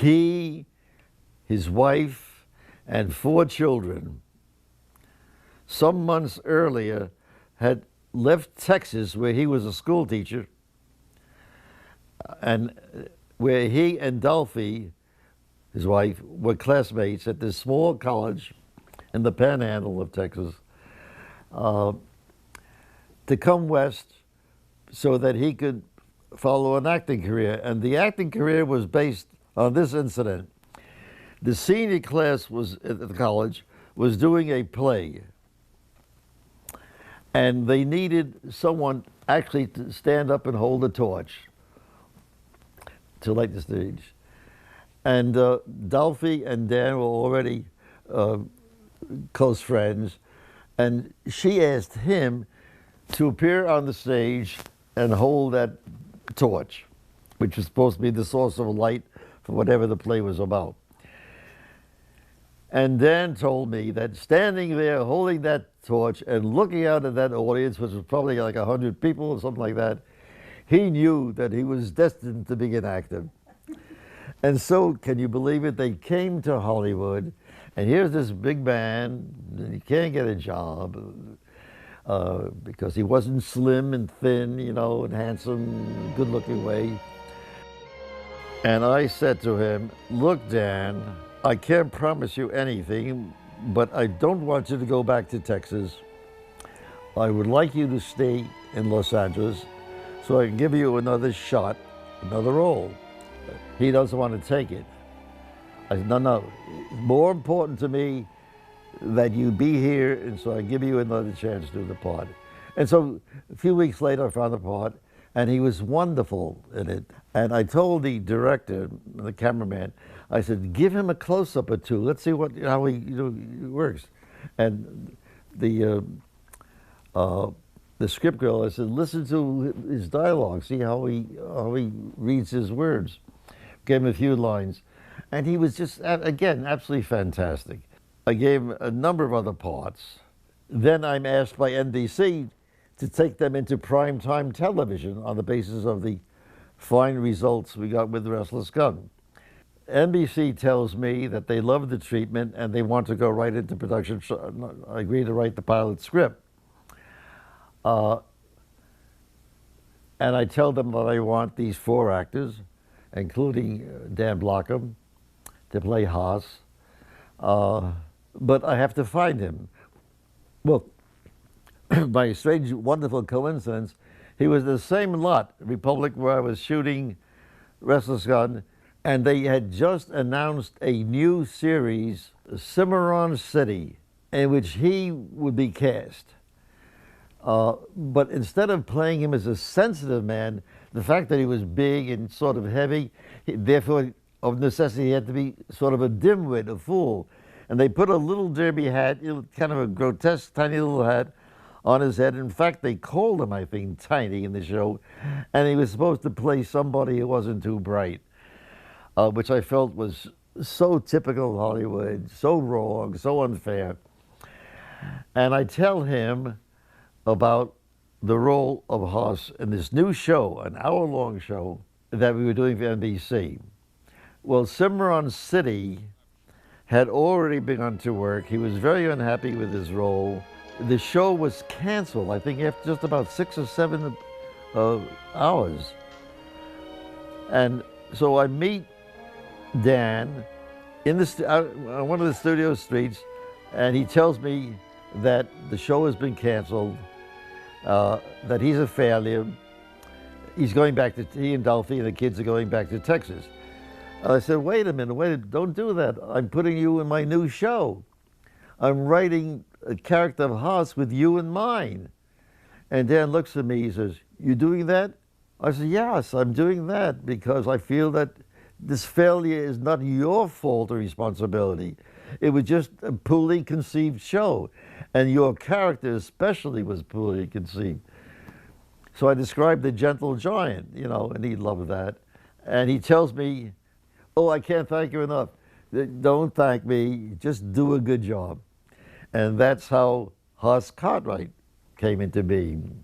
He, his wife, and 4 children, some months earlier, had left Texas, where he was a school teacher, and where he and Dolphy, his wife, were classmates at this small college in the panhandle of Texas, to come west so that he could follow an acting career. And the acting career was based on this incident. The senior class was at the college was doing a play, and they needed someone actually to stand up and hold a torch to light the stage. And Dolphy and Dan were already close friends, and she asked him to appear on the stage and hold that torch, which was supposed to be the source of light for whatever the play was about. And Dan told me that standing there holding that torch and looking out at that audience, which was probably like 100 people or something like that, he knew that he was destined to be an actor. And so, can you believe it? They came to Hollywood, and here's this big man, and he can't get a job because he wasn't slim and thin, you know, and handsome, good-looking way. And I said to him, look, Dan, I can't promise you anything, but I don't want you to go back to Texas. I would like you to stay in Los Angeles so I can give you another shot, another role. He doesn't want to take it. I said, no, more important to me that you be here, and so I give you another chance to do the part. And so a few weeks later, I found the part, and he was wonderful in it. And I told the director, the cameraman, I said, give him a close-up or two. Let's see how he works. And the script girl, I said, listen to his dialogue, see how he reads his words. Gave him a few lines. And he was just, again, absolutely fantastic. I gave him a number of other parts. Then I'm asked by NBC to take them into primetime television on the basis of the fine results we got with Restless Gun. NBC tells me that they love the treatment and they want to go right into production. I agreed to write the pilot script. And I tell them that I want these 4 actors, including Dan Blockham, to play Haas. But I have to find him. Well, by a strange, wonderful coincidence, he was the same lot, Republic, where I was shooting Restless Gun, and they had just announced a new series, Cimarron City, in which he would be cast. But instead of playing him as a sensitive man, the fact that he was big and sort of heavy, therefore, of necessity, he had to be sort of a dimwit, a fool. And they put a little derby hat, kind of a grotesque, tiny little hat, on his head. In fact, they called him, I think, Tiny in the show. And he was supposed to play somebody who wasn't too bright, which I felt was so typical Hollywood, so wrong, so unfair. And I tell him about the role of Haas in this new show, an hour-long show that we were doing for NBC. Well, Cimarron City had already begun to work. He was very unhappy with his role. The show was canceled, I think, after just about 6 or 7 hours. And so I meet Dan in on one of the studio streets, and he tells me that the show has been canceled, that he's a failure. He's going back to, he and Dolphy and the kids are going back to Texas. I said, wait a minute, don't do that. I'm putting you in my new show. I'm writing a character of Haas with you in mind. And Dan looks at me, he says, you doing that? I said, yes, I'm doing that because I feel that this failure is not your fault or responsibility. It was just a poorly conceived show. And your character especially was poorly conceived. So I described the gentle giant, and he loved that. And he tells me, oh, I can't thank you enough. Don't thank me, just do a good job. And that's how Haas Cartwright came into being.